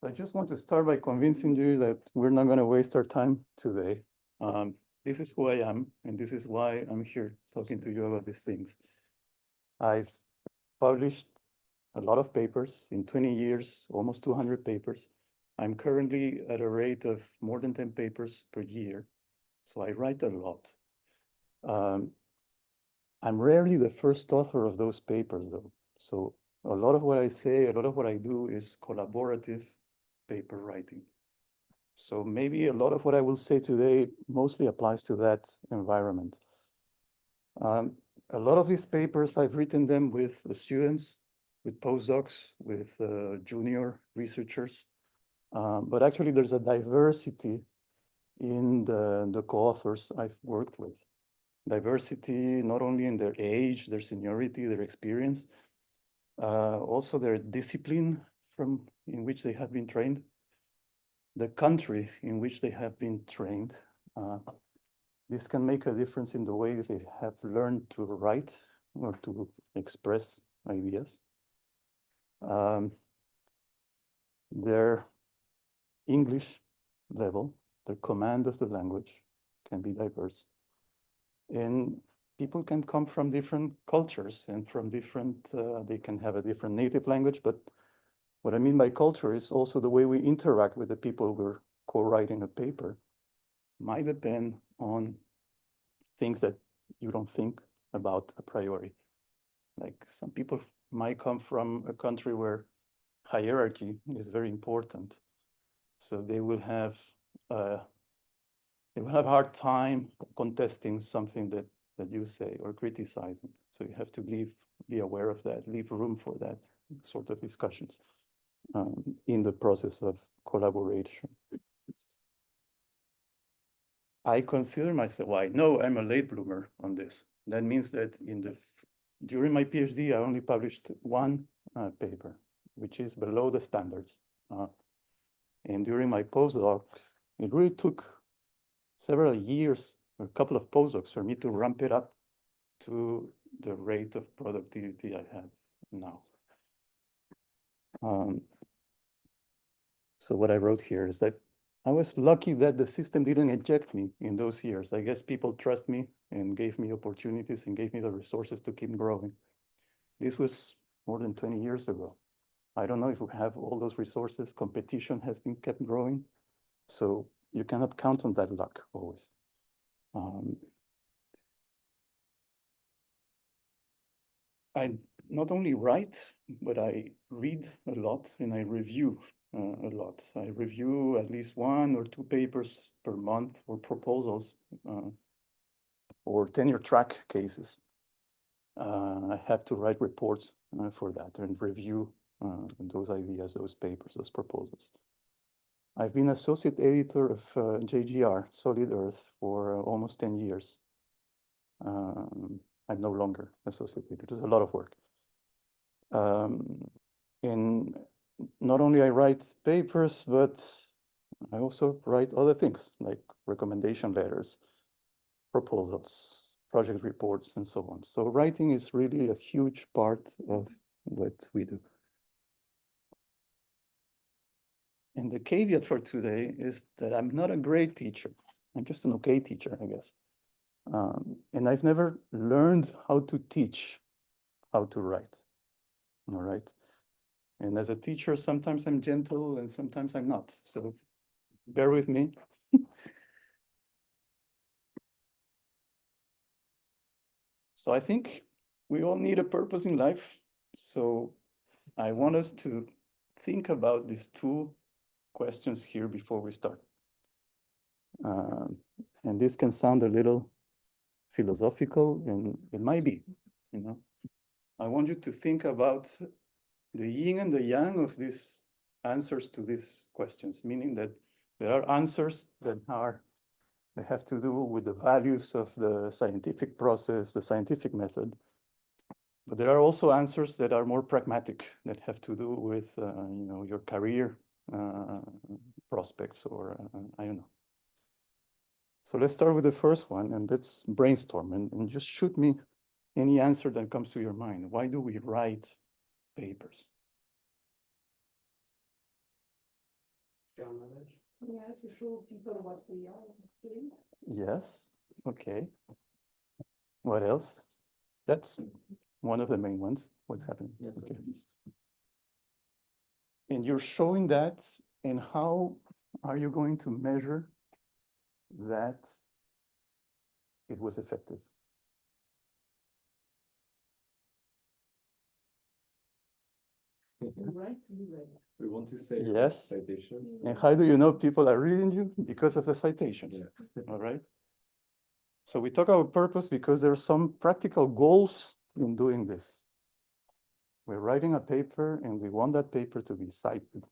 I just want to start by convincing you that we're not going to waste our time today. This is who I am, and this is why I'm here talking to you about these things. I've published a lot of papers in 20 years, almost 200 papers. I'm currently at a rate of more than 10 papers per year, so I write a lot. I'm rarely the first author of those papers, though. So a lot of what I say, a lot of what I do is collaborative paper writing. So maybe a lot of what I will say today mostly applies to that environment. A lot of these papers, I've written them with students, with postdocs, with junior researchers. But actually, there's a diversity in the co-authors I've worked with. Diversity not only in their age, their seniority, their experience, also their discipline in which they have been trained, the country in which they have been trained. This can make a difference in the way they have learned to write or to express ideas. Their English level, their command of the language can be diverse. And people can come from different cultures and from different, they can have a different native language, but what I mean by culture is also the way we interact with the people we're co-writing a paper might depend on things that you don't think about a priori. Like some people might come from a country where hierarchy is very important. So they will have a hard time contesting something that you say or criticizing. So you have to be aware of that, leave room for that sort of discussions in the process of collaboration. I consider myself, well, I know I'm a late bloomer on this. That means that during my PhD, I only published one paper, which is below the standards. And during my postdoc, it really took several years, or a couple of postdocs for me to ramp it up to the rate of productivity I have now. So what I wrote here is that I was lucky that the system didn't eject me in those years. I guess people trust me and gave me opportunities and gave me the resources to keep growing. This was more than 20 years ago. I don't know if we have all those resources. Competition has been kept growing. So you cannot count on that luck always. I not only write, but I read a lot and I review a lot. I review at least 1 or 2 papers per month or proposals or tenure track cases. I have to write reports for that and review those ideas, those papers, those proposals. I've been associate editor of JGR, Solid Earth, for almost 10 years. I'm no longer associate editor. There's a lot of work. And not only I write papers, but I also write other things like recommendation letters, proposals, project reports, and so on. So writing is really a huge part of what we do. And the caveat for today is that I'm not a great teacher. I'm just an okay teacher, I guess. And I've never learned how to teach how to write. All right. And as a teacher, sometimes I'm gentle and sometimes I'm not. So bear with me. So I think we all need a purpose in life. So I want us to think about these 2 questions here before we start. And this can sound a little philosophical, and it might be, you know. I want you to think about the yin and the yang of these answers to these questions, meaning that there are answers that have to do with the values of the scientific process, the scientific method. But there are also answers that are more pragmatic, that have to do with your career prospects, or I don't know. So let's start with the first one, and let's brainstorm and just shoot me any answer that comes to your mind. Why do we write papers? Yeah, to show people what we are doing. Yes, okay. What else? That's one of the main ones. What's happening? Yes, Okay. And you're showing that, and how are you going to measure that it was effective? We want to say Yes. citations. And how do you know people are reading you? Because of the citations. Yeah. All right. So we talk about purpose because there are some practical goals in doing this. We're writing a paper and we want that paper to be cited.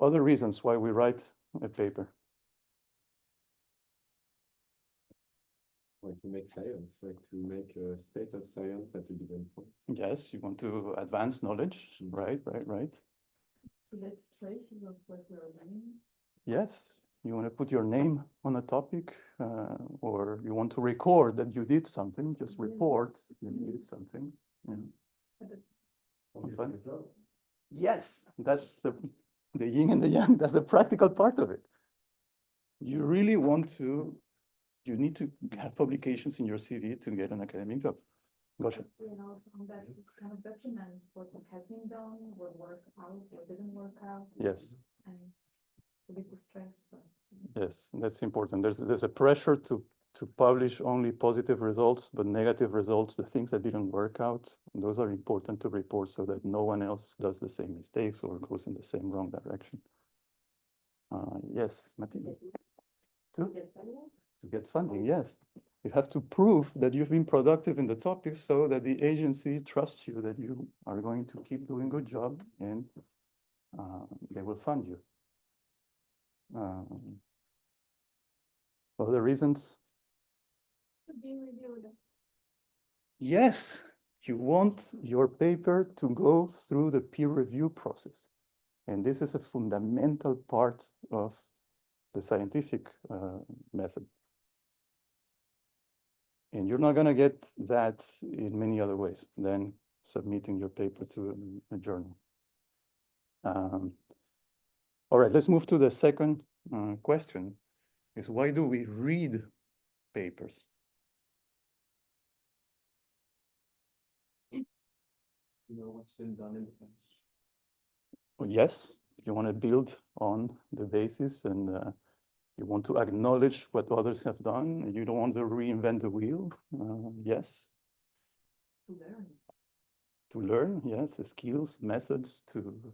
Other reasons why we write a paper. Like to make science, like to make a state of science at a given point. Yes, you want to advance knowledge, right. To let traces of what we're doing. Yes, you want to put your name on a topic, or you want to record that you did something, just report that you did something. Yes, that's the yin and the yang, that's the practical part of it. You really want to, you need to have publications in your CV to get an academic job. Gotcha. And also on that to kind of document what has been done, what worked out, what didn't work out. Yes. And a bit of stress, but. Yes, that's important. There's a pressure to publish only positive results, but negative results, the things that didn't work out, those are important to report so that no one else does the same mistakes or goes in the same wrong direction. Yes, Matilda. To get funding, yes. You have to prove that you've been productive in the topic so that the agency trusts you, that you are going to keep doing a good job, and they will fund you. Other reasons? Being reviewed. Yes, you want your paper to go through the peer review process. And this is a fundamental part of the scientific method. And you're not going to get that in many other ways than submitting your paper to a journal. All right, let's move to the second question, is why do we read papers? You know what's been done in the past. Well, yes, you want to build on the basis, and you want to acknowledge what others have done. You don't want to reinvent the wheel. Yes. To learn. To learn, yes, the skills, methods to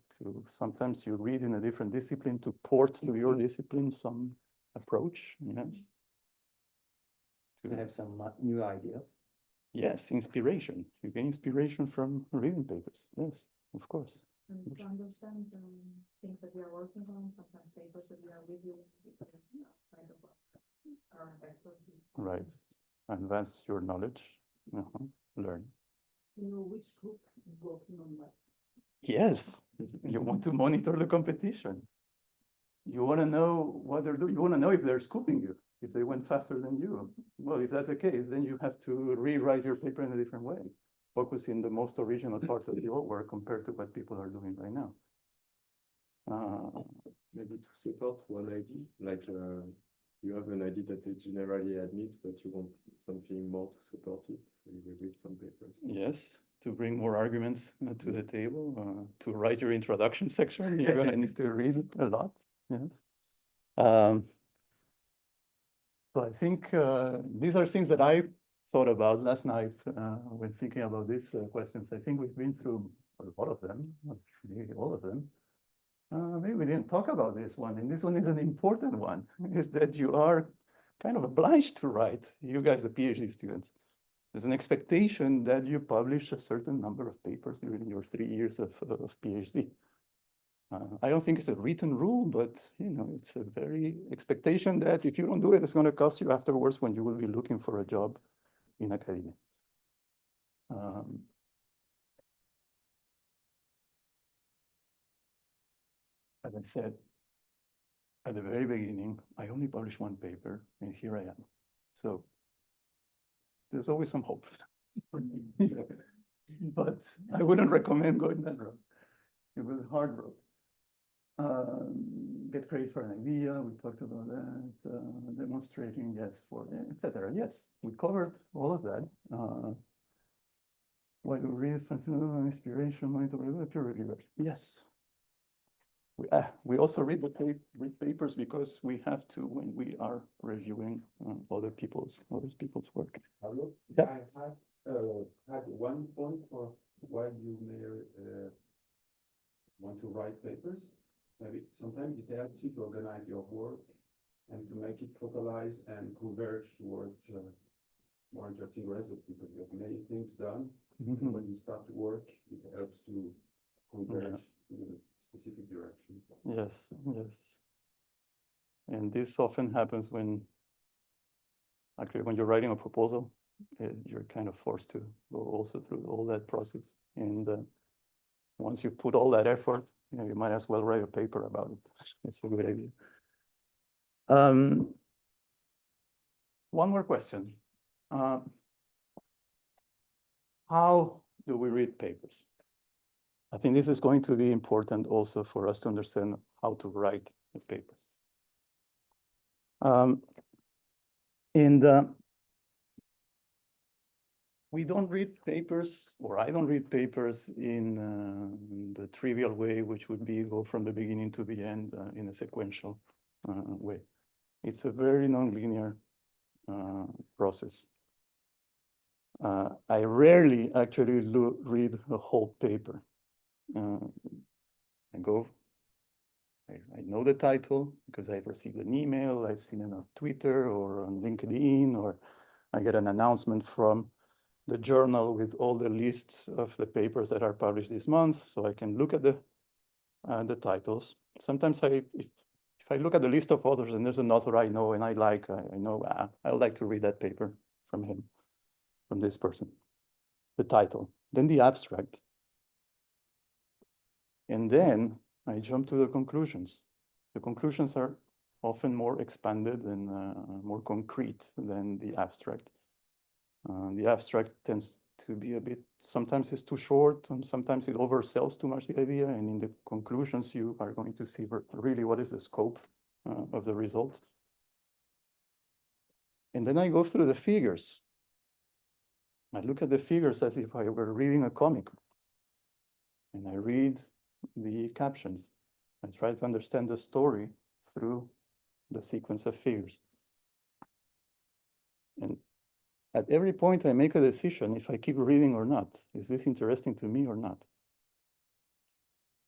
sometimes you read in a different discipline to port to your discipline some approach, yes. To have some new ideas. Yes, inspiration. You get inspiration from reading papers. Yes, of course. And to understand things that we are working on, sometimes papers that we are reviewing because it's outside of our expertise. Right. Advance your knowledge. Learn. You know which group is working on what. Yes, you want to monitor the competition. You want to know what they're doing. You want to know if they're scooping you, if they went faster than you. Well, if that's the case, then you have to rewrite your paper in a different way. Focus in the most original part of your work compared to what people are doing right now. Maybe to support one idea, like you have an idea that it generally admits, but you want something more to support it. So you will read some papers. Yes, to bring more arguments to the table, to write your introduction section, you're going to need to read it a lot. Yes. So I think these are things that I thought about last night when thinking about these questions. I think we've been through a lot of them, maybe all of them. Maybe we didn't talk about this one, and this one is an important one, is that you are kind of obliged to write, you guys, the PhD students. There's an expectation that you publish a certain number of papers during your 3 years of PhD. I don't think it's a written rule, but it's a very expectation that if you don't do it, it's going to cost you afterwards when you will be looking for a job in academia. As I said at the very beginning, I only published one paper, and here I am. So there's always some hope. But I wouldn't recommend going that route. it was hard work. Get credit for an idea, we talked about that, demonstrating, yes, for, etc. Yes, we covered all of that. Why do we read fascination, inspiration, monitor, peer reviewers? Yes. We also read papers because we have to when we are reviewing other people's work. Hello? Yeah. I had one point for why you may want to write papers. Maybe sometimes it helps you to organize your work and to make it focalize and converge towards more interesting results because you have many things done. And when you start to work, it helps to converge in a specific direction. Yes, yes. And this often happens when, actually, when you're writing a proposal, you're kind of forced to go also through all that process. And once you put all that effort, you might as well write a paper about it. It's a good idea. One more question. How do we read papers? I think this is going to be important also for us to understand how to write a paper. We don't read papers, or I don't read papers in the trivial way, which would be go from the beginning to the end in a sequential way. It's a very nonlinear process. I rarely actually read a whole paper. I know the title because I've received an email, I've seen it on Twitter or on LinkedIn, or I get an announcement from the journal with all the lists of the papers that are published this month, so I can look at the titles. Sometimes if I look at the list of authors and there's an author I know and I like, I know I would like to read that paper from him, from this person. The title, then the abstract. And then I jump to the conclusions. The conclusions are often more expanded and more concrete than the abstract. The abstract tends to be a bit, sometimes it's too short, and sometimes it oversells too much the idea, and in the conclusions you are going to see really what is the scope of the result. And then I go through the figures. I look at the figures as if I were reading a comic. And I read the captions. I try to understand the story through the sequence of figures. And at every point I make a decision if I keep reading or not. Is this interesting to me or not?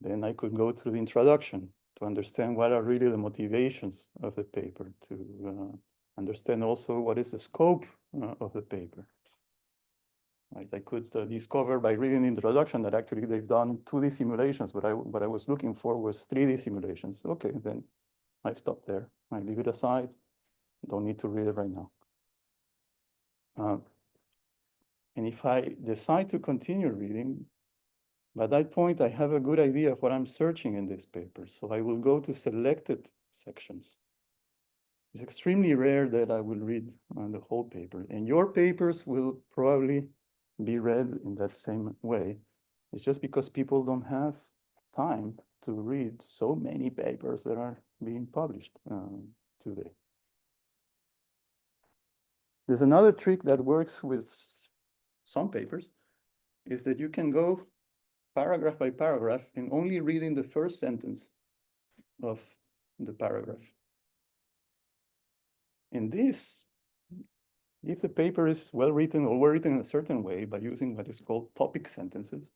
Then I could go through the introduction to understand what are really the motivations of the paper, to understand also what is the scope of the paper. Right? I could discover by reading the introduction that actually they've done 2D simulations, but what I was looking for was 3D simulations. Okay, then I stop there. I leave it aside. Don't need to read it right now. And if I decide to continue reading, by that point, I have a good idea of what I'm searching in this paper. So I will go to selected sections. It's extremely rare that I will read the whole paper. And your papers will probably be read in that same way. It's just because people don't have time to read so many papers that are being published today. There's another trick that works with some papers, is that you can go paragraph by paragraph and only reading the first sentence of the paragraph. And this, if the paper is well written or well written in a certain way by using what is called topic sentences,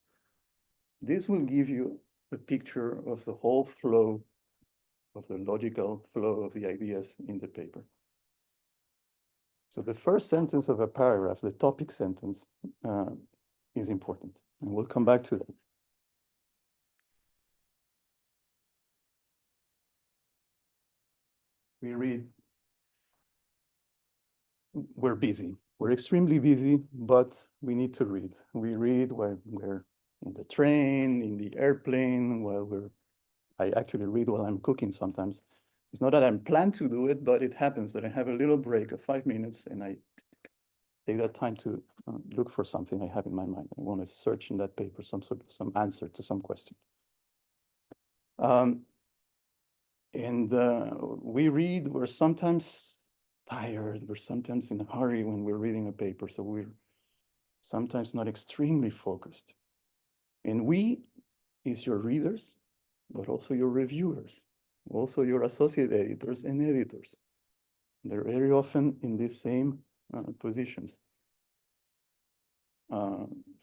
this will give you a picture of the whole flow, of the logical flow of the ideas in the paper. So the first sentence of a paragraph, the topic sentence, is important. And we'll come back to that. We read, we're busy. We're extremely busy, but we need to read. We read while we're in the train, in the airplane, I actually read while I'm cooking sometimes. It's not that I'm planned to do it, but it happens that I have a little break of 5 minutes and I take that time to look for something I have in my mind. I want to search in that paper some answer to some question. And we read, we're sometimes tired, we're sometimes in a hurry when we're reading a paper, so we're sometimes not extremely focused. And we is your readers, but also your reviewers, also your associate editors and editors. They're very often in these same positions.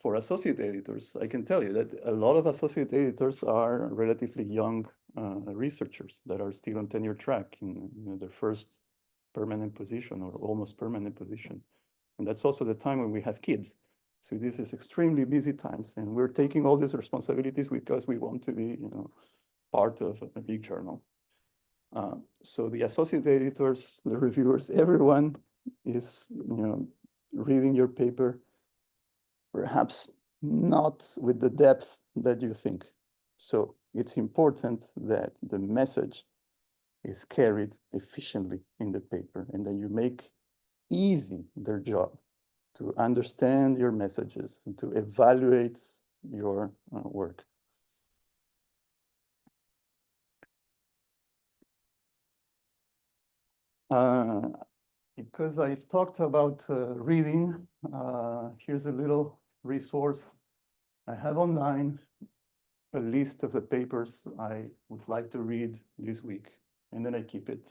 For associate editors, I can tell you that a lot of associate editors are relatively young researchers that are still on tenure track in their first permanent position or almost permanent position. And that's also the time when we have kids. So this is extremely busy times, and we're taking all these responsibilities because we want to be, part of a big journal. So the associate editors, the reviewers, everyone is, reading your paper, perhaps not with the depth that you think. So it's important that the message is carried efficiently in the paper and that you make easy their job to understand your messages and to evaluate your work. Because I've talked about reading, here's a little resource I have online, a list of the papers I would like to read this week, and then I keep it.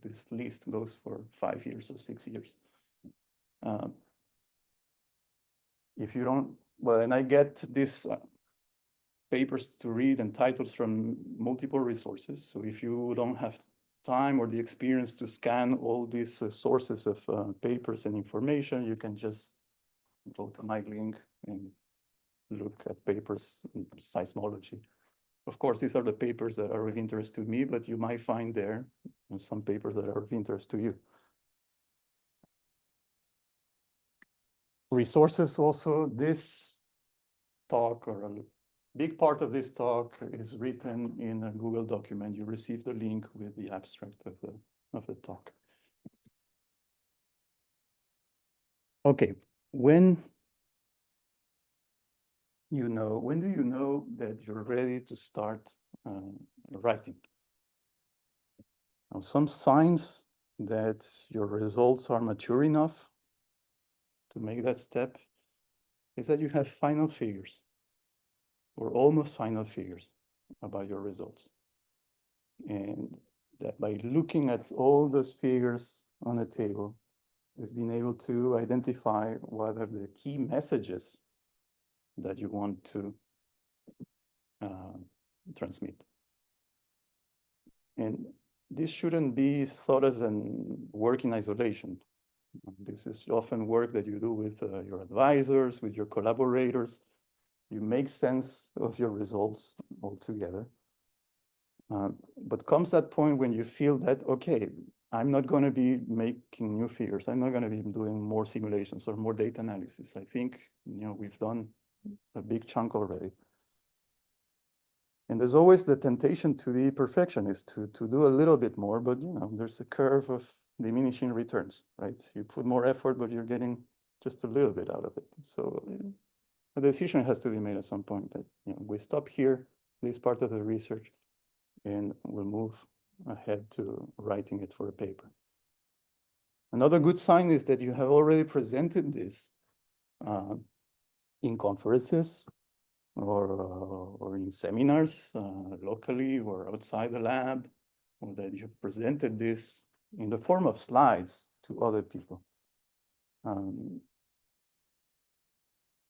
This list goes for 5 years or 6 years. If you don't, well, and I get these papers to read and titles from multiple resources. So if you don't have time or the experience to scan all these sources of papers and information, you can just go to my link and look at papers in seismology. Of course, these are the papers that are of interest to me, but you might find there some papers that are of interest to you. Resources also, this talk or a big part of this talk is written in a Google document. You receive the link with the abstract of the talk. Okay, when do you know that you're ready to start writing? Now, some signs that your results are mature enough to make that step is that you have final figures or almost final figures about your results. And that by looking at all those figures on the table, you've been able to identify what are the key messages that you want to transmit. And this shouldn't be thought as an work in isolation. This is often work that you do with your advisors, with your collaborators. You make sense of your results altogether. But comes that point when you feel that, okay, I'm not going to be making new figures. I'm not going to be doing more simulations or more data analysis. I think, we've done a big chunk already. And there's always the temptation to be perfectionist, to do a little bit more, but there's a curve of diminishing returns, right? You put more effort, but you're getting just a little bit out of it. So a decision has to be made at some point that we stop here, this part of the research, and we'll move ahead to writing it for a paper. Another good sign is that you have already presented this in conferences or in seminars locally or outside the lab, or that you've presented this in the form of slides to other people.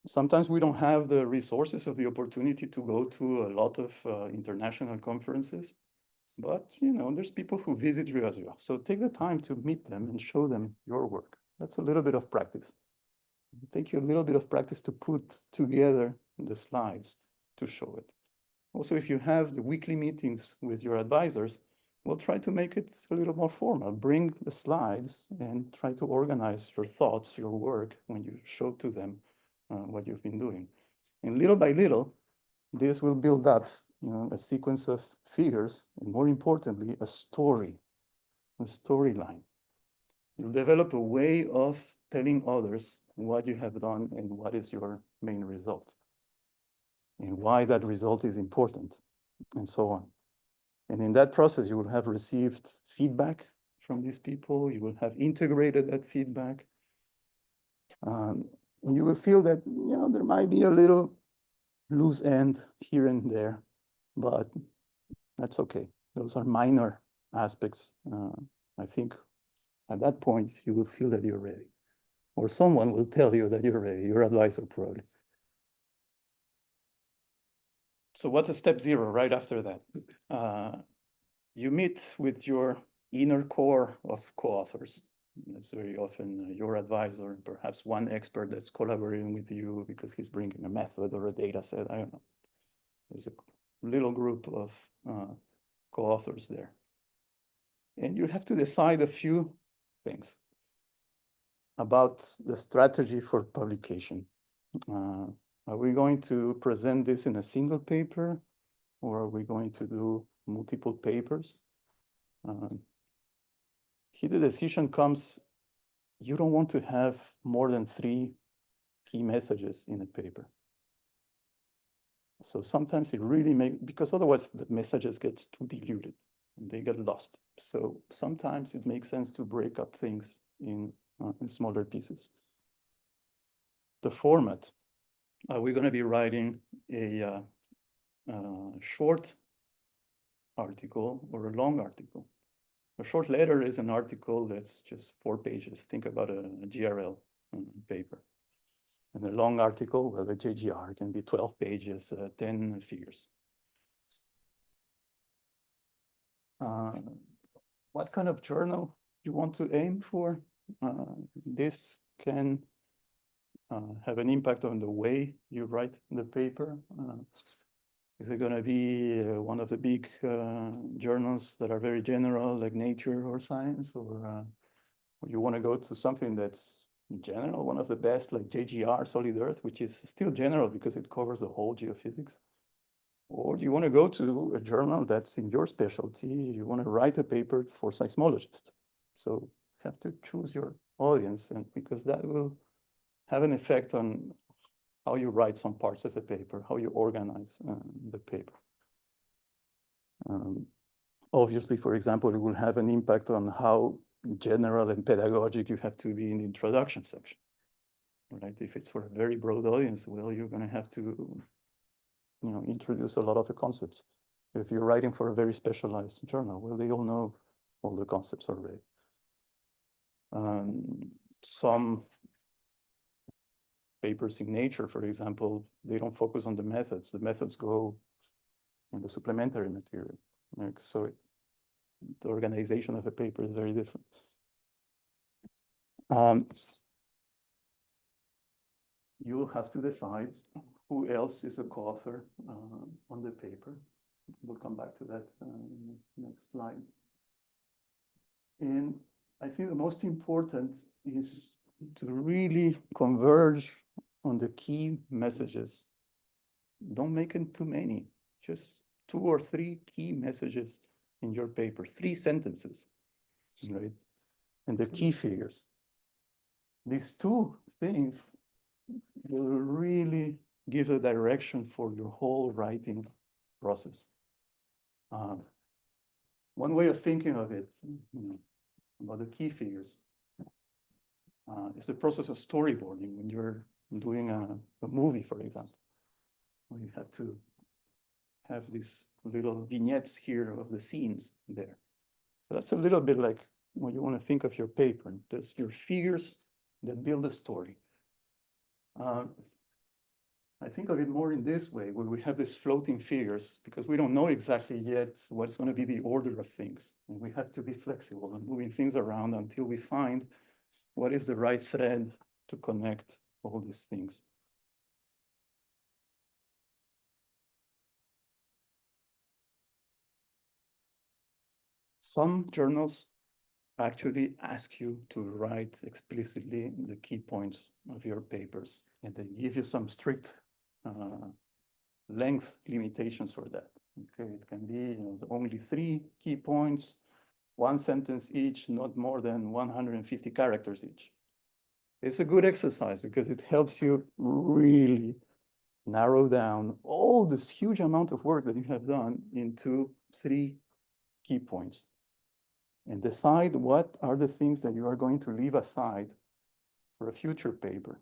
Sometimes we don't have the resources or the opportunity to go to a lot of international conferences, but there's people who visit Geoazur. So take the time to meet them and show them your work. That's a little bit of practice. It'll take you a little bit of practice to put together the slides to show it. Also, if you have the weekly meetings with your advisors, we'll try to make it a little more formal. Bring the slides and try to organize your thoughts, your work, when you show to them what you've been doing. And little by little, this will build up a sequence of figures, and more importantly, a storyline. You'll develop a way of telling others what you have done and what is your main result, and why that result is important. and so on. And in that process, you will have received feedback from these people. You will have integrated that feedback. And you will feel that, you know, there might be a little loose end here and there, but that's okay. Those are minor aspects. I think at that point, you will feel that you're ready. Or someone will tell you that you're ready, your advisor probably. So what's a step zero right after that? You meet with your inner core of co-authors. That's very often your advisor, and perhaps one expert that's collaborating with you because he's bringing a method or a data set. I don't know. There's a little group of co-authors there. And you have to decide a few things about the strategy for publication. Are we going to present this in a single paper, or are we going to do multiple papers? Here the decision comes, you don't want to have more than 3 key messages in a paper. So sometimes it really because otherwise the messages get too diluted and they get lost. So sometimes it makes sense to break up things in smaller pieces. The format. Are we going to be writing a short article or a long article? A short letter is an article that's just 4 pages. Think about a GRL paper. And a long article, well, a JGR can be 12 pages, 10 figures. What kind of journal you want to aim for? This can have an impact on the way you write the paper. Is it going to be one of the big journals that are very general, like Nature or Science, or you want to go to something that's general, one of the best, like JGR, Solid Earth, which is still general because it covers the whole geophysics? Or do you want to go to a journal that's in your specialty? You want to write a paper for seismologists. So you have to choose your audience, and because that will have an effect on how you write some parts of a paper, how you organize the paper. Obviously, for example, it will have an impact on how general and pedagogic you have to be in the introduction section, right? If it's for a very broad audience, well, you're going to have to, introduce a lot of the concepts. If you're writing for a very specialized journal, well, they all know all the concepts already. Some papers in Nature, for example, they don't focus on the methods. The methods go in the supplementary material. Like, so the organization of a paper is very different. You have to decide who else is a co-author on the paper. We'll come back to that in the next slide. And I think the most important is to really converge on the key messages. Don't make it too many, just 2 or 3 key messages in your paper, 3 sentences, right? And the key figures. These 2 things will really give a direction for your whole writing process. One way of thinking of it, about the key figures, is the process of storyboarding when you're doing a movie, for example. You have to have these little vignettes here of the scenes there. So that's a little bit like when you want to think of your paper. There's your figures that build a story. I think of it more in this way, where we have these floating figures, because we don't know exactly yet what's going to be the order of things. And we have to be flexible and moving things around until we find what is the right thread to connect all these things. Some journals actually ask you to write explicitly the key points of your papers, and they give you some strict length limitations for that. Okay, it can be only 3 key points, 1 sentence each, not more than 150 characters each. It's a good exercise because it helps you really narrow down all this huge amount of work that you have done into 3 key points and decide what are the things that you are going to leave aside for a future paper.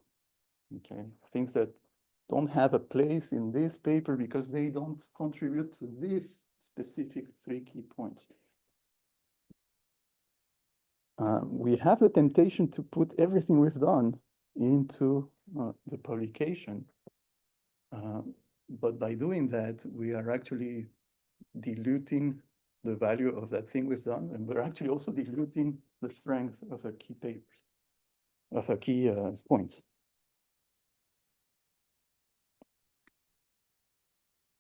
Okay, things that don't have a place in this paper because they don't contribute to these specific 3 key points. We have the temptation to put everything we've done into the publication. But by doing that, we are actually diluting the value of that thing we've done, and we're actually also diluting the strength of a key papers, of a key points.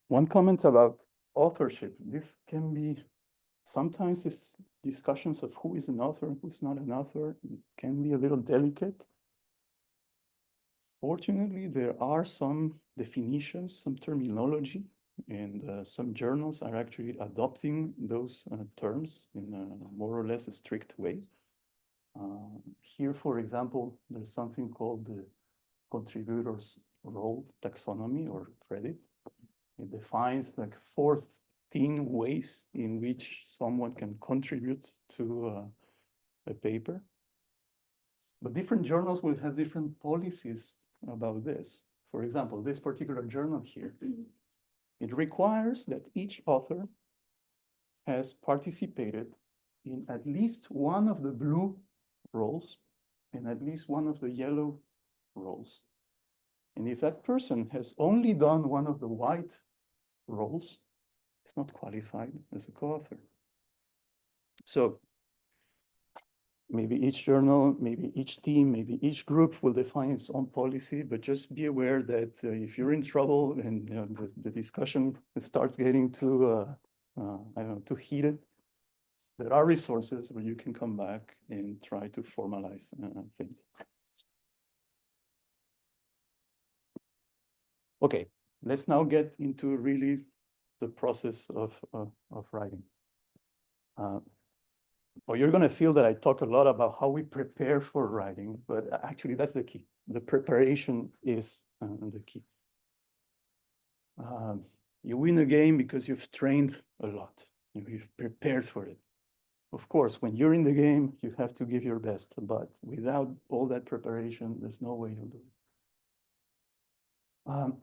One comment about authorship. This can be, sometimes it's discussions of who is an author and who's not an author. It can be a little delicate. Fortunately, there are some definitions, some terminology, and some journals are actually adopting those terms in a more or less a strict way. Here, for example, there's something called the contributor's role taxonomy or credit. It defines like 14 ways in which someone can contribute to a paper. But different journals will have different policies about this. For example, this particular journal here, it requires that each author has participated in at least one of the blue roles and at least one of the yellow roles. And if that person has only done one of the white roles, it's not qualified as a co-author. So maybe each journal, maybe each team, maybe each group will define its own policy, but just be aware that if you're in trouble and the discussion starts getting too, I don't know, too heated, there are resources where you can come back and try to formalize things. Okay, let's now get into really the process of writing. Or you're going to feel that I talk a lot about how we prepare for writing, but actually that's the key. The preparation is the key. You win a game because you've trained a lot. You've prepared for it. Of course, when you're in the game, you have to give your best, but without all that preparation, there's no way you'll do it.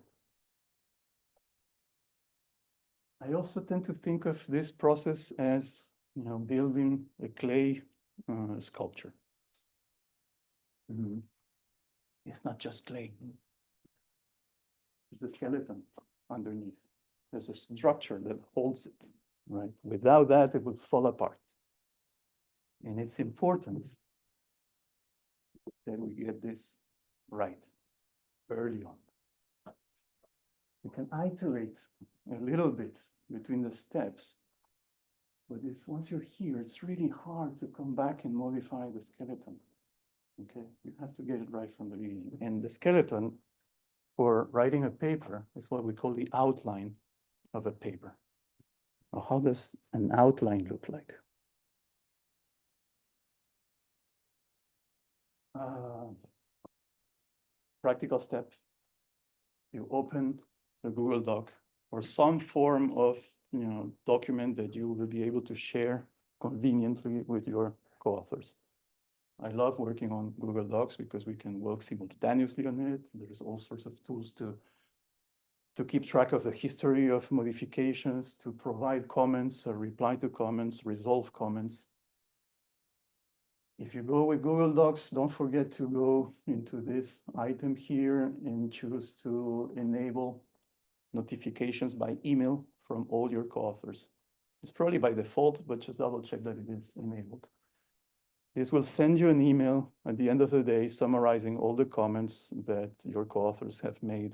I also tend to think of this process as, building a clay sculpture. It's not just clay. There's a skeleton underneath. There's a structure that holds it, right? Without that, it would fall apart. And it's important that we get this right early on. You can iterate a little bit between the steps, but once you're here, it's really hard to come back and modify the skeleton. Okay, you have to get it right from the beginning. And the skeleton for writing a paper is what we call the outline of a paper. Now, how does an outline look like? Practical step. You open a Google Doc or some form of document that you will be able to share conveniently with your co-authors. I love working on Google Docs because we can work simultaneously on it. There's all sorts of tools to keep track of the history of modifications, to provide comments, reply to comments, resolve comments. If you go with Google Docs, don't forget to go into this item here and choose to enable notifications by email from all your co-authors. It's probably by default, but just double check that it is enabled. This will send you an email at the end of the day summarizing all the comments that your co-authors have made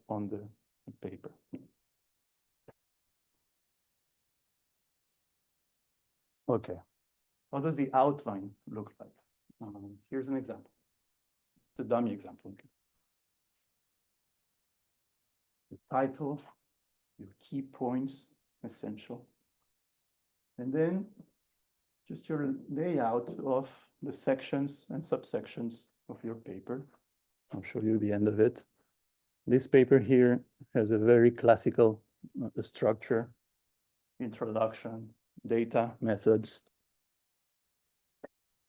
on the paper. Okay, how does the outline look like? Here's an example. It's a dummy example. Okay. The title, your key points, essential. And then just your layout of the sections and subsections of your paper. I'll show you the end of it. This paper here has a very classical structure, introduction, data, methods,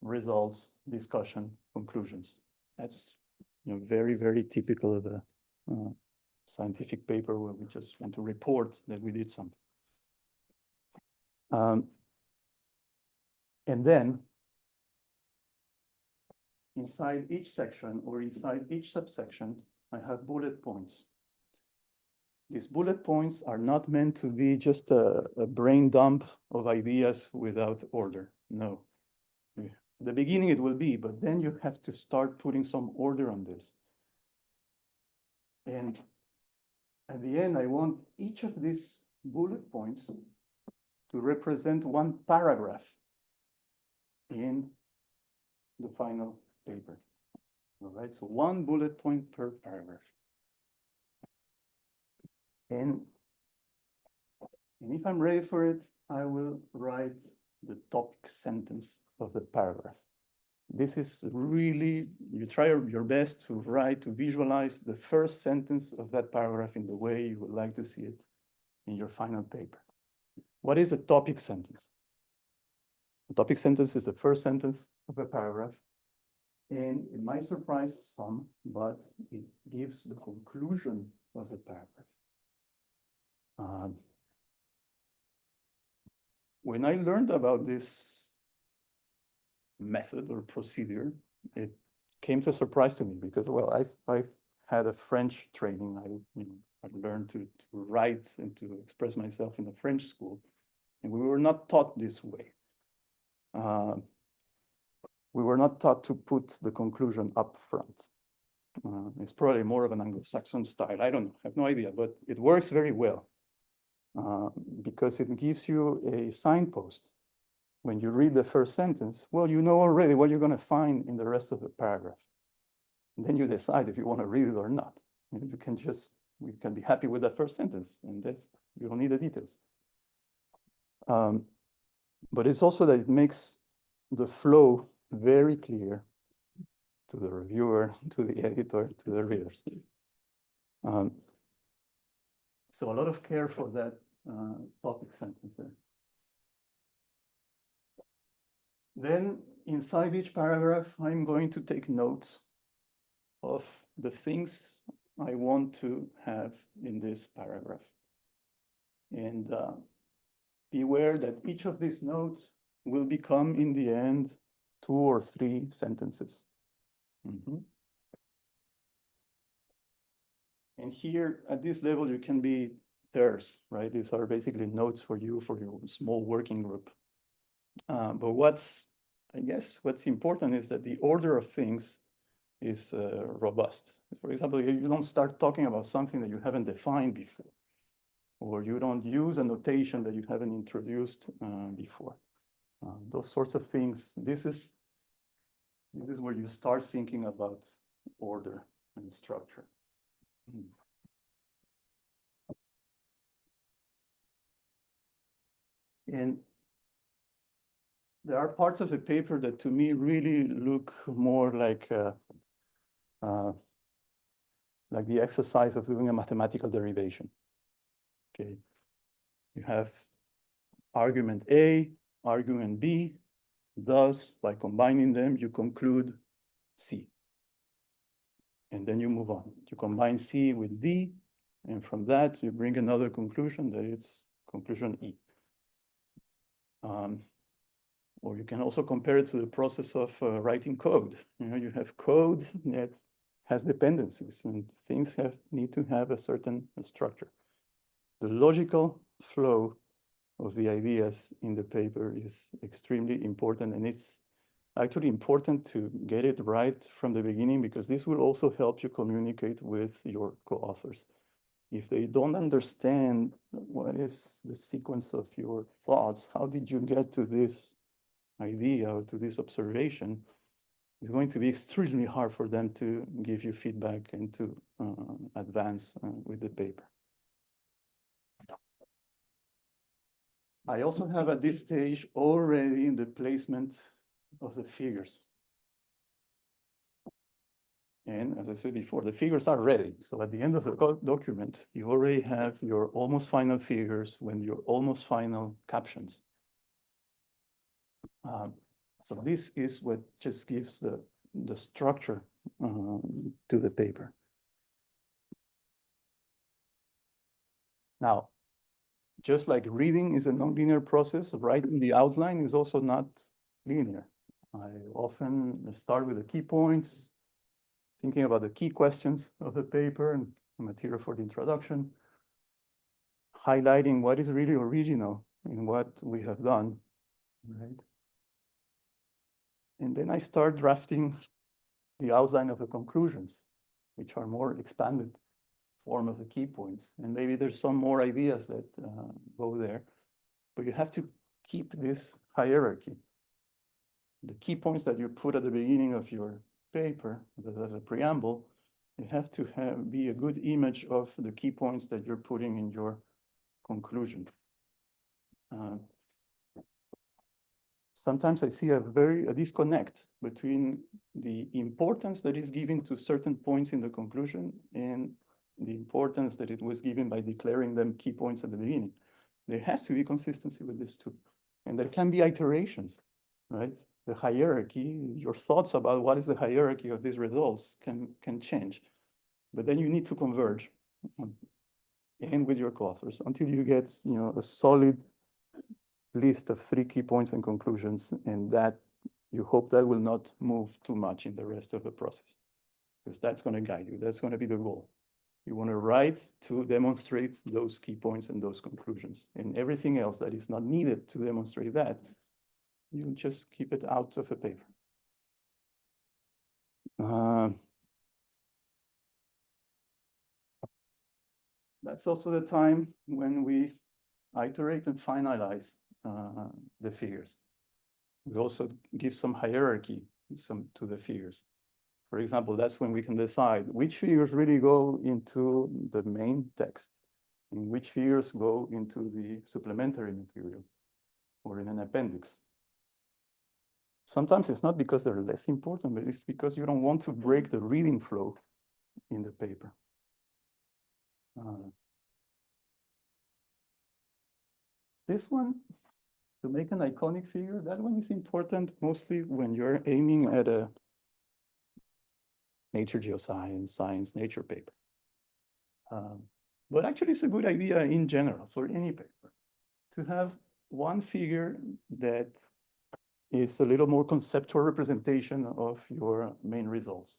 results, discussion, conclusions. That's very, very typical of a scientific paper where we just want to report that we did something. And then inside each section or inside each subsection, I have bullet points. These bullet points are not meant to be just a brain dump of ideas without order. No. At the beginning it will be, but then you have to start putting some order on this. And at the end, I want each of these bullet points to represent one paragraph in the final paper. All right, so one bullet point per paragraph. And if I'm ready for it, I will write the topic sentence of the paragraph. This is really, you try your best to write, to visualize the first sentence of that paragraph in the way you would like to see it in your final paper. What is a topic sentence? A topic sentence is the first sentence of a paragraph. And it might surprise some, but it gives the conclusion of the paragraph. When I learned about this method or procedure, it came to a surprise to me because, well, I've had a French training. I learned to write and to express myself in a French school, and we were not taught this way. We were not taught to put the conclusion up front. It's probably more of an Anglo-Saxon style. I don't know, I have no idea, but it works very well because it gives you a signpost. When you read the first sentence, well, you know already what you're going to find in the rest of the paragraph. And then you decide if you want to read it or not. You can be happy with that first sentence, and you don't need the details. But it's also that it makes the flow very clear to the reviewer, to the editor, to the readers. So a lot of care for that topic sentence there. Then inside each paragraph, I'm going to take notes of the things I want to have in this paragraph. And beware that each of these notes will become, in the end, 2 or 3 sentences. And here, at this level, you can be terse, right? These are basically notes for you, for your small working group. But I guess what's important is that the order of things is robust. For example, you don't start talking about something that you haven't defined before, or you don't use a notation that you haven't introduced before. Those sorts of things, this is where you start thinking about order and structure. And there are parts of the paper that to me really look more like the exercise of doing a mathematical derivation. Okay, you have argument A, argument B, thus by combining them, you conclude C. And then you move on. You combine C with D, and from that, you bring another conclusion that it's conclusion E. Or you can also compare it to the process of writing code. You have code that has dependencies, and things need to have a certain structure. The logical flow of the ideas in the paper is extremely important, and it's actually important to get it right from the beginning, because this will also help you communicate with your co-authors. If they don't understand what is the sequence of your thoughts, how did you get to this idea or to this observation, it's going to be extremely hard for them to give you feedback and to advance with the paper. I also have at this stage already in the placement of the figures. And as I said before, the figures are ready. So at the end of the document, you already have your almost final figures when your almost final captions. So this is what just gives the structure to the paper. Now, just like reading is a nonlinear process, writing the outline is also not linear. I often start with the key points, thinking about the key questions of the paper and material for the introduction, highlighting what is really original in what we have done, right? And then I start drafting the outline of the conclusions, which are more expanded form of the key points. And maybe there's some more ideas that go there, but you have to keep this hierarchy. The key points that you put at the beginning of your paper as a preamble, you have to be a good image of the key points that you're putting in your conclusion. Sometimes I see a disconnect between the importance that is given to certain points in the conclusion and the importance that it was given by declaring them key points at the beginning. There has to be consistency with this too. And there can be iterations, right? The hierarchy, your thoughts about what is the hierarchy of these results can change. But then you need to converge and with your co-authors until you get, a solid list of 3 key points and conclusions, and that you hope that will not move too much in the rest of the process, because that's going to guide you. That's going to be the goal. You want to write to demonstrate those key points and those conclusions, and everything else that is not needed to demonstrate that, you just keep it out of the paper. That's also the time when we iterate and finalize the figures. We also give some hierarchy to the figures. For example, that's when we can decide which figures really go into the main text and which figures go into the supplementary material or in an appendix. Sometimes it's not because they're less important, but it's because you don't want to break the reading flow in the paper. This one, to make an iconic figure, that one is important mostly when you're aiming at a nature, geoscience, science, nature paper. But actually it's a good idea in general for any paper to have one figure that is a little more conceptual representation of your main results.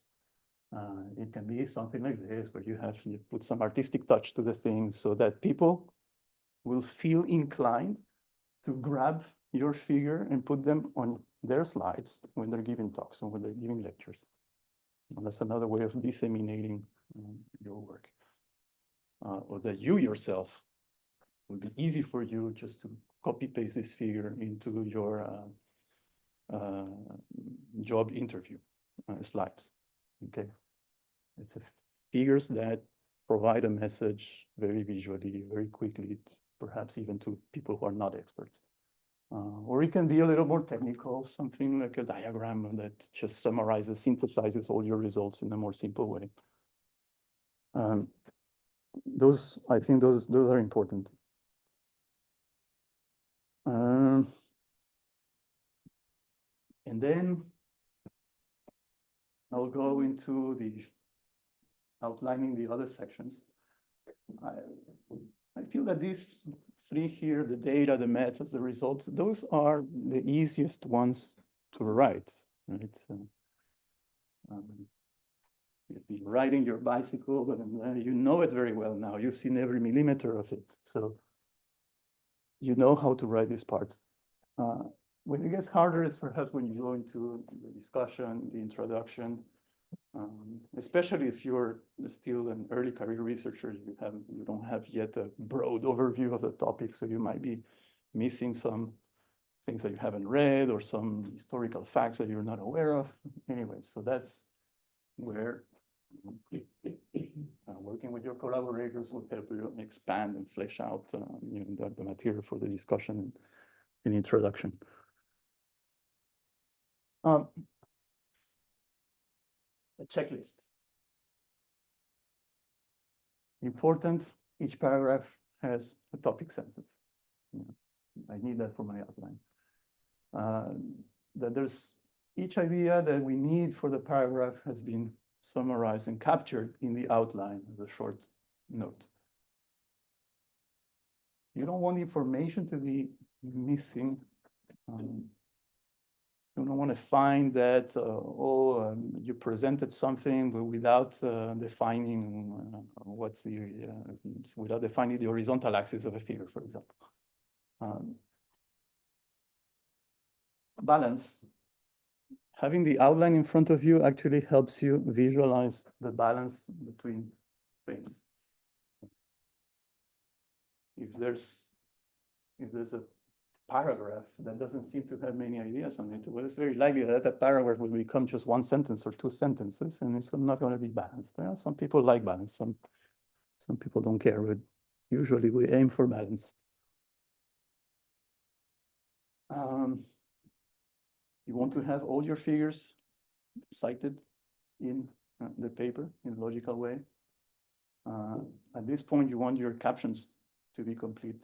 It can be something like this, where you put some artistic touch to the thing so that people will feel inclined to grab your figure and put them on their slides when they're giving talks and when they're giving lectures. And that's another way of disseminating your work. Or that you yourself would be easy for you just to copy paste this figure into your job interview slides. Okay, it's figures that provide a message very visually, very quickly, perhaps even to people who are not experts. Or it can be a little more technical, something like a diagram that just summarizes, synthesizes all your results in a more simple way. I think those are important. And then I'll go into the outlining the other sections. I feel that these 3 here, the data, the methods, the results, those are the easiest ones to write, right? You've been riding your bicycle, and you know it very well now. You've seen every millimeter of it, so you know how to write this part. When it gets harder is perhaps when you go into the discussion, the introduction, especially if you're still an early career researcher, you don't have yet a broad overview of the topic, so you might be missing some things that you haven't read or some historical facts that you're not aware of. Anyway, so that's where working with your collaborators will help you expand and flesh out the material for the discussion and introduction. A checklist. Important, each paragraph has a topic sentence. I need that for my outline. That there's each idea that we need for the paragraph has been summarized and captured in the outline as a short note. You don't want information to be missing. You don't want to find that, you presented something but without defining without defining the horizontal axis of a figure, for example. Balance. Having the outline in front of you actually helps you visualize the balance between things. If there's a paragraph that doesn't seem to have many ideas on it, well, it's very likely that that paragraph will become just one sentence or two sentences, and it's not going to be balanced. Some people like balance, some people don't care, but usually we aim for balance. You want to have all your figures cited in the paper in a logical way. At this point, you want your captions to be complete.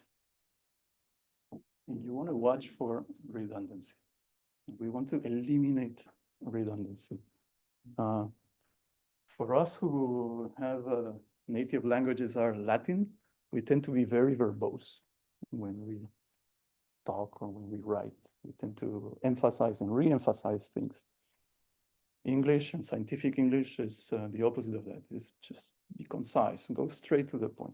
And you want to watch for redundancy. We want to eliminate redundancy. For us who have native languages are Latin, we tend to be very verbose when we talk or when we write. We tend to emphasize and re-emphasize things. English and scientific English is the opposite of that. It's just be concise and go straight to the point.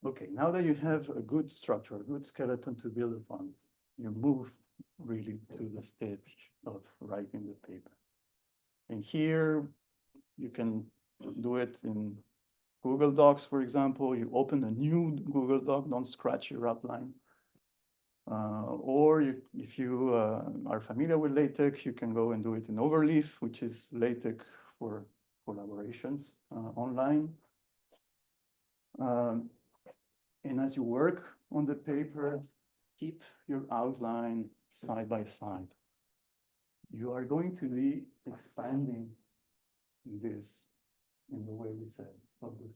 Okay, now that you have a good structure, a good skeleton to build upon, you move really to the stage of writing the paper. And here you can do it in Google Docs, for example. You open a new Google Doc, don't scratch your outline. Or if you are familiar with LaTeX, you can go and do it in Overleaf, which is LaTeX for collaborations online. And as you work on the paper, keep your outline side by side. You are going to be expanding this in the way we said. So the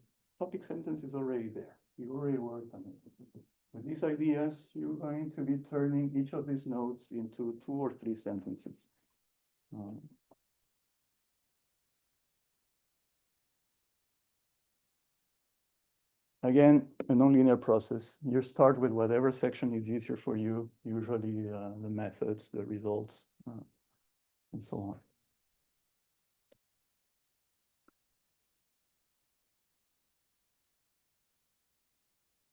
topic sentence is already there. You already worked on it. With these ideas, you're going to be turning each of these notes into 2 or 3 sentences. Again, a nonlinear process. You start with whatever section is easier for you, usually the methods, the results, and so on.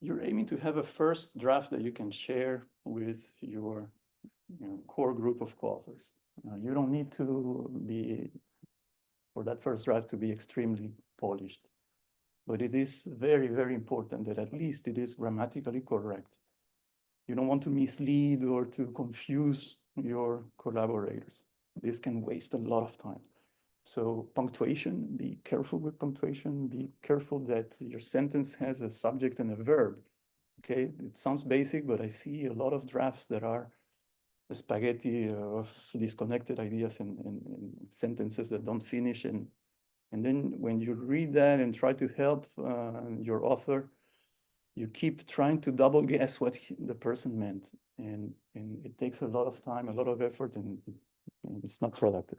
You're aiming to have a first draft that you can share with your core group of co-authors. You don't need to be, for that first draft to be extremely polished. But it is very, very important that at least it is grammatically correct. You don't want to mislead or to confuse your collaborators. This can waste a lot of time. So punctuation, be careful with punctuation. Be careful that your sentence has a subject and a verb. Okay, it sounds basic, but I see a lot of drafts that are a spaghetti of disconnected ideas and sentences that don't finish. And then when you read that and try to help your author, you keep trying to double guess what the person meant. And it takes a lot of time, a lot of effort, and it's not productive.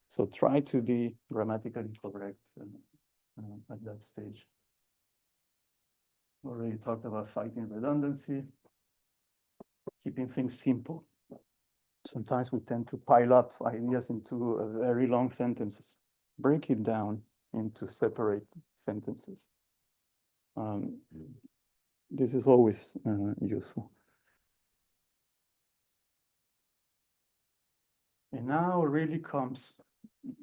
So try to be grammatically correct at that stage. Already talked about fighting redundancy, keeping things simple. Sometimes we tend to pile up ideas into a very long sentences. Break it down into separate sentences. This is always useful. And now really comes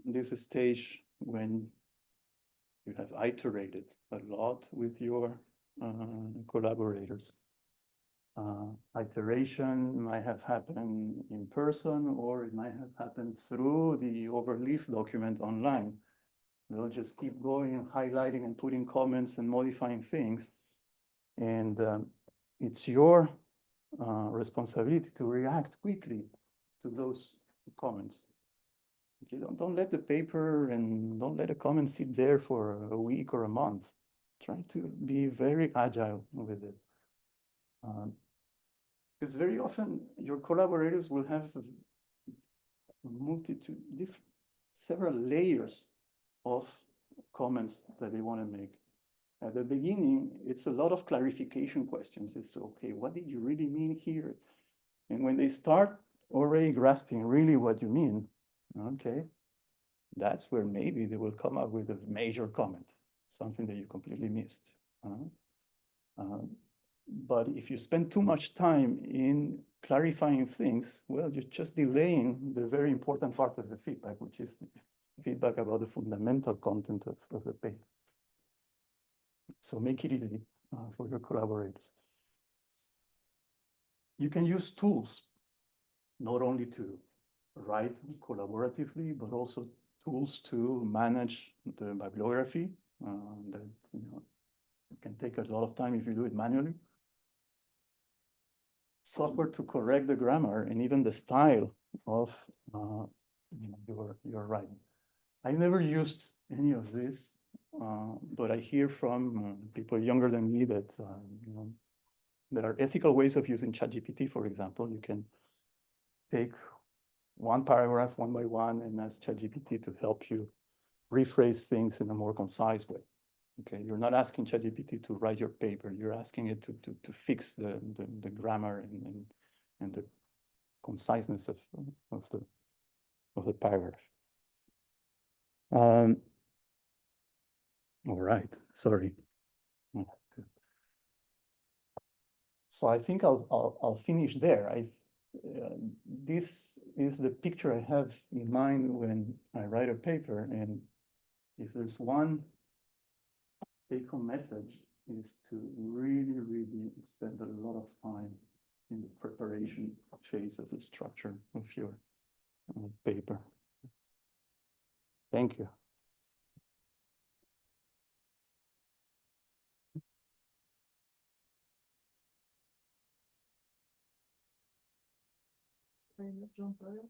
this stage when you have iterated a lot with your collaborators. Iteration might have happened in person, or it might have happened through the Overleaf document online. They'll just keep going and highlighting and putting comments and modifying things. And it's your responsibility to react quickly to those comments. Okay, don't let the paper and don't let a comment sit there for a week or a month. Try to be very agile with it. Because very often your collaborators will have a multitude, several layers of comments that they want to make. At the beginning, it's a lot of clarification questions. It's okay, what did you really mean here? And when they start already grasping really what you mean, okay, that's where maybe they will come up with a major comment, something that you completely missed. But if you spend too much time in clarifying things, well, you're just delaying the very important part of the feedback, which is the feedback about the fundamental content of the paper. So make it easy for your collaborators. You can use tools, not only to write collaboratively, but also tools to manage the bibliography. That it can take a lot of time if you do it manually. Software to correct the grammar and even the style of your writing. I never used any of this, but I hear from people younger than me that there are ethical ways of using ChatGPT. For example, you can take one paragraph one by one and ask ChatGPT to help you rephrase things in a more concise way. Okay, you're not asking ChatGPT to write your paper. You're asking it to fix the grammar and the conciseness of the paragraph. All right, sorry. So I think I'll finish there. This is the picture I have in mind when I write a paper, and if there's one take-home message, is to really, really spend a lot of time in the preparation phase of the structure of your paper. Thank you. Jean-Paul.